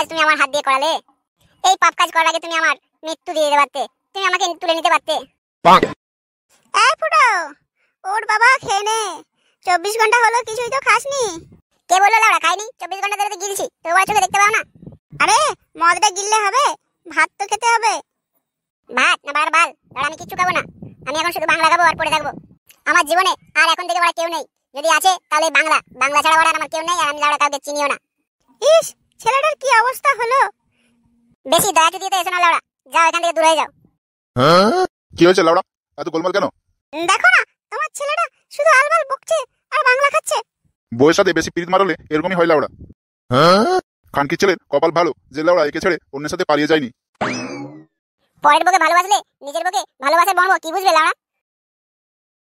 কাজ তুমি আমার হাত দিয়ে করালে? এই পাপ কাজ করার আগে তুমি আমার মৃত্যু দিয়ে দিতে পারতে, তুমি আমাকে তুলে নিতে পারতে। এই ফুটো, ওর বাবা খেয়ে নে, 24 ঘন্টা হলো কিছুই তো খাসনি। কে বললো লাউড়া খাইনি? 24 ঘন্টা ধরে তো গিলছি, তোর বড় চোখে দেখতে পাও না? আরে মদটা গিললে হবে, ভাত তো খেতে হবে। ভাত না বার বাল, লাউড়া আমি কিচ্ছু খাবো না। আমি এখন শুধু বাংলা খাবো আর পড়ে থাকবো। আমার জীবনে আর এখন থেকে বড় কেউ নেই, যদি আছে তাহলে বাংলা, বাংলা ছাড়া বড় আমার কেউ নেই। আর আমি লাউড়া কাউকে চিনিও না। ইস, ছেলেটার কি অবস্থা হলো। বেশি দয়া চুদিয়ে এসো না লাউড়া, যাও এখান থেকে দূরে যাও। কি হয়েছে লাউড়া, এত গোলমাল কেন? দেখো না, তোমার ছেলেটা শুধু আলবাল বকছে আর বাংলা খাচ্ছে। বউয়ের সাথে বেশি পিরিত মারলে এরকমই হয় লাউড়া। খানকি ছেলের কপাল ভালো যে লাউড়া একে ছেড়ে অন্যের সাথে পালিয়ে যায়নি। পরের বউকে ভালোবাসলে নিজের বউকে ভালোবাসার বর্ণ কি বুঝবে লাউড়া?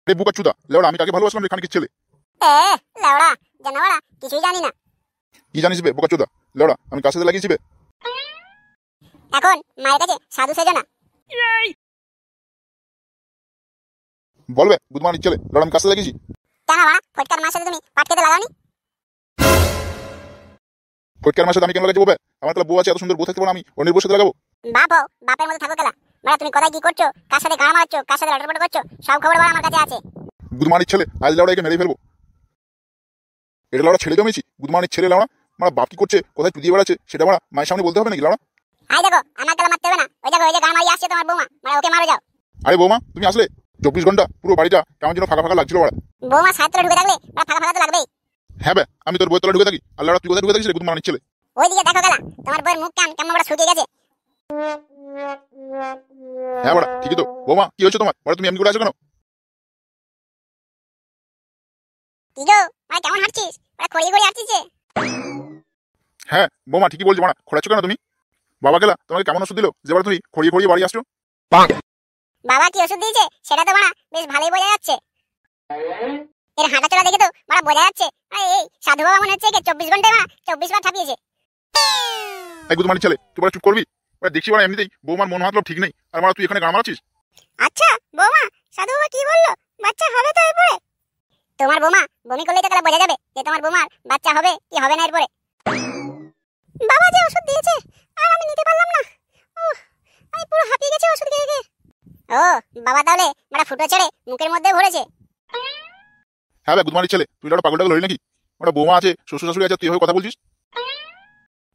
আরে বুকা চুদা লাউড়া, আমি কাকে ভালোবাসলাম রে খানকির ছেলে? লাউড়া জানোয়ারা কিছুই জানি না। কি জানিস বে বুকা চুদা? লাউড়া আমি কার সাথে লাগিয়েছি বে? এখন মায়ের কাছে সাধু সেজো না। বলবে গুদমানির ছেলে, লাউড়া আমি কার সাথে লাগিয়েছি? কেন বাড়া, ফটকার মার সাথে তুমি পাট খেতে লাগাওনি? ফটকার মার সাথে আমি কেন লাগাচ্ছি বলবে? আমার তাহলে বউ আছে, এত সুন্দর বউ থাকতে পারে, আমি অন্যের বউ সাথে লাগাবো? বাপ হও, বাপের মতো থাকো কেলা। মানে তুমি কোথায় কি করছো, কার সাথে গান মারছো, কার সাথে লটরপট করছো, সব খবর বাড়া আমার কাছে আছে। গুদমানির ছেলে, আজ লাউড়া একে মেরে ফেলবো। এটা লাউড়া ছেলে জমেছি, গুদমানির ছেলে লাউড়া। মানে বাপ কি করছে, কোথায় চুদিয়ে বেড়াচ্ছে, সেটা আমার মায়ের সামনে বলতে হবে নাকি লাউড়া? আই দেখো, আমার গেলা মারতে হবে না। ওই দেখো, ওই যে গান মারিয়ে আসছে তোমার বৌমা, মানে ওকে মারো যাও। আরে বৌমা তুমি আসলে 24 ঘন্টা পুরো বাড়িটা কেমন যেন ফাঁকা ফাঁকা লাগছিল বাড়া। বৌমা সাইড তলে ঢুকে থাকলে ফাঁকা ফাঁকা তো লাগবেই। হ্যাঁ বে, আমি তোর বইয়ের তলায় ঢুকে থাকি, আর লাউড়া তুই কোথায় ঢুকে থাকিস রে গুদমানির ছেলে? ওইদিকে দেখো গেলা, তোমার বউয়ের মুখ কেমন বড় শুকিয়ে গেছে। হ্যাঁ বাড়া ঠিকই তো। বৌমা কি হয়েছে তোমার, বাড়া তুমি এমনি করে আছো কেন? কি গো, মানে কেমন হাঁটছিস? খড়িয়ে খড়িয়ে হাঁটছিস যে? হ্যাঁ বৌমা ঠিকই বলছো, বাড়া খোঁড়াচ্ছ কেন তুমি? বাবা গেলা তোমাকে কেমন ওষুধ দিল যে বাড়া তুমি খড়িয়ে খড়িয়ে বাড়ি আসছো? বাবা কি ওষুধ দিয়েছে সেটা তো বাড়া বেশ ভালোই বোঝা যাচ্ছে। এর হাঁটা চলা দেখে তো বাড়া বোঝা যাচ্ছে এই সাধু বাবা মনে হচ্ছে একে 24 ঘন্টায় বাড়া 24 বার ছাপিয়েছে। এই গুদমানির ছেলে তুই বাড়া চুপ করবি? বাড়া দেখছি বাড়া এমনিতেই বৌমার মন হাতলো ঠিক নেই, আর বাড়া তুই এখানে গান মারাচ্ছিস। আচ্ছা বৌমা, সাধু বাবা কি বললো, বাচ্চা হবে তো এরপরে? তোমার বৌমা বমি করলেই তো তাহলে বোঝা যাবে যে তোমার বৌমার বাচ্চা হবে কি হবে না এরপরে। বাবা যে ওষুধ দিয়েছে আর আমি নিতে পারলাম না। আমি পুরো হাঁপিয়ে গেছি ওষুধ খেয়ে খেয়ে। ও বাবা তাহলে বড় ফুটো ছেড়ে মুখের মধ্যে ভরেছে। হ্যাঁ বে গুদমানির ছেলে, তুই লাউড়া পাগল টাগল হলি নাকি? ওটা বৌমা আছে, শ্বশুর শাশুড়ি আছে, তুই এভাবে কথা বলছিস?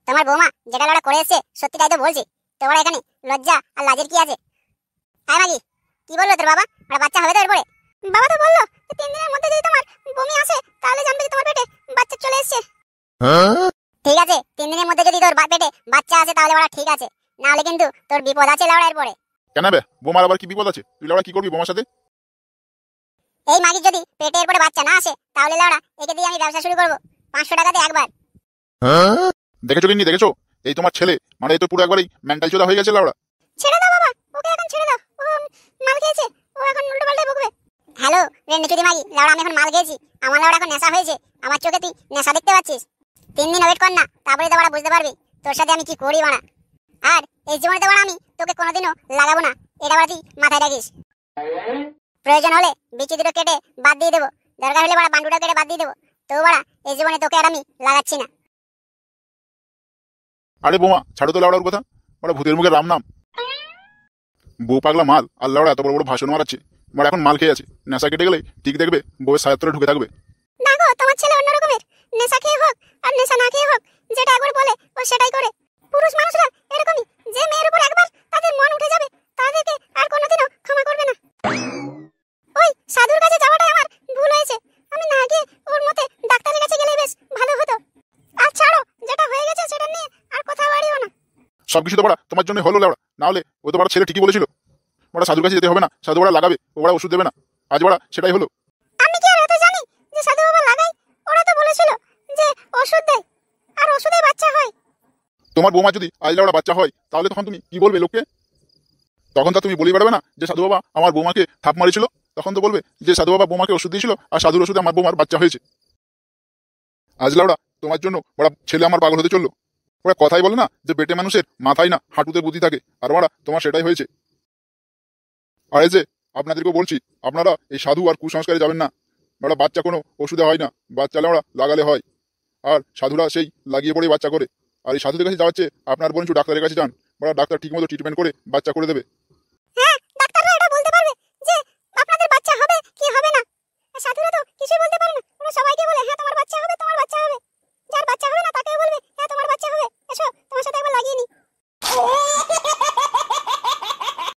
তোমার বৌমা যেটা লড়া করে এসেছে সত্যিটাই তো বলছি। তোমার এখানে লজ্জা আর লাজের কি আছে? হ্যাঁ মাগি, কি বললো তোর বাবা, ওরা বাচ্চা হবে তো এরপরে? বাবা তো বললো 3 দিনের মধ্যে যদি তোমার বমি আসে তাহলে জানবে যে তোমার পেটে বাচ্চা চলে এসেছে। ঠিক আছে, 3 দিনের মধ্যে যদি তোর পেটে বাচ্চা আসে তাহলে ওরা ঠিক আছে, না হলে কিন্তু তোর বিপদ আছে লাউড়া এরপরে। কেন বে, বৌমার আবার কি বিপদ আছে? তুই লাউড়া কি করবি বৌমার সাথে? এই মাগির যদি পেটে এরপরে বাচ্চা না আসে তাহলে লাউড়া একে দিয়ে আমি ব্যবসা শুরু করবো 500 টাকাতে একবার। দেখেছো কিনি দেখেছো, এই তোমার ছেলে মানে এই তো পুরো একবারই মেন্টাল চোদা হয়ে গেছে লাউড়া। ছেড়ে দাও বাবা, ওকে এখন ছেড়ে দাও, ও মাল খেয়েছে, ও এখন উল্টো পাল্টাই বকবে। হ্যালো রেন্ডি চুদি মাগি, লাউড়া আমি এখন মাল খেয়েছি, আমার লাউড়া এখন নেশা হয়েছে, আমার চোখে তুই নেশা দেখতে পাচ্ছিস। 3 দিন ওয়েট কর না, তারপরে তো বাড়া বুঝতে পারবি তোর সাথে আমি কি করি বাড়া। আর এই জীবনে তো বাড়া আমি তোকে কোনোদিনও লাগাবো না, এটা বাড়া তুই মাথায় রাখিস। প্রয়োজন হলে বিচি দুটো কেটে বাদ দিয়ে দেবো, দরকার হলে বাড়া বান্ডুটা কেটে বাদ দিয়ে দেবো, তো বাড়া এই জীবনে তোকে আর আমি লাগাচ্ছি না। আরে বৌমা ছাড়ো তো লাউড়ার কথা, ওরা ভূতের মুখে রাম নাম। বউ পাগলা মাল, আর লাউড়া এত বড় বড় ভাষণ মারাচ্ছে, মানে এখন মাল খেয়ে আছে, নেশা কেটে গেলে ঠিক দেখবে বউয়ের সায়ার তলে ঢুকে থাকবে। দেখো তোমার ছেলে অন্য রকমের, নেশা খেয়ে হোক আর নেশা না খেয়ে হোক যেটা একবার বলে ও সেটাই করে। পুরুষ মানুষরা এরকমই, যে মেয়ের উপর একবার তাদের মন উঠে যাবে তাদেরকে আর কোনোদিনও ক্ষমা করবে না। ওই সাধুর কাছে যাওয়াটাই আমার ভুল হয়েছে, আমি না গিয়ে ওর মতে ডাক্তারের কাছে গেলে বেশ ভালো হতো। আর ছাড়ো, যেটা হয়ে গেছে সেটা নিয়ে আর কথা বাড়িও না। সবকিছু তো বড়া তোমার জন্য হলো লাউড়া, না হলে ও তো বড়া ছেলে ঠিকই বলেছিল ওরা সাধুর কাছে যেতে হবে না, সাধু বড়া লাগাবে, ও বড়া ওষুধ দেবে না, আজ বড়া সেটাই হলো। আমি কি আর এত জানি যে সাধু বাবা লাগাই? ওরা তো বলেছিল যে ওষুধ দেয় আর ওষুধে বাচ্চা হয়। তোমার বৌমা যদি আজ লাউড়া বাচ্চা হয় তাহলে তখন তুমি কি বলবে লোককে? তখন তো তুমি বলি পারবে না যে সাধু বাবা আমার বৌমাকে থাপ মারিছিল, তখন তো বলবে যে সাধু বাবা বৌমাকে ওষুধ দিয়েছিল আর সাধুর ওষুধে আমার বৌমার বাচ্চা হয়েছে। আজ লাউড়া তোমার জন্য ওরা ছেলে আমার পাগল হতে চললো। ওরা কথাই বলে না যে বেটে মানুষের মাথায় না হাঁটুতে বুদ্ধি থাকে, আর ওরা তোমার সেটাই হয়েছে। আর এই যে আপনাদেরকেও বলছি, আপনারা এই সাধু আর কুসংস্কারে যাবেন না। ওরা বাচ্চা কোনো ওষুধে হয় না, বাচ্চা লাউড়া লাগালে হয়, আর সাধুরা সেই লাগিয়ে পড়ে বাচ্চা করে। আর এই সাধুদের কাছে যাওয়াচ্ছে আপনার বরঞ্চ ডাক্তারের কাছে যান, বড় ডাক্তার ঠিকমতো ট্রিটমেন্ট করে বাচ্চা করে দেবে।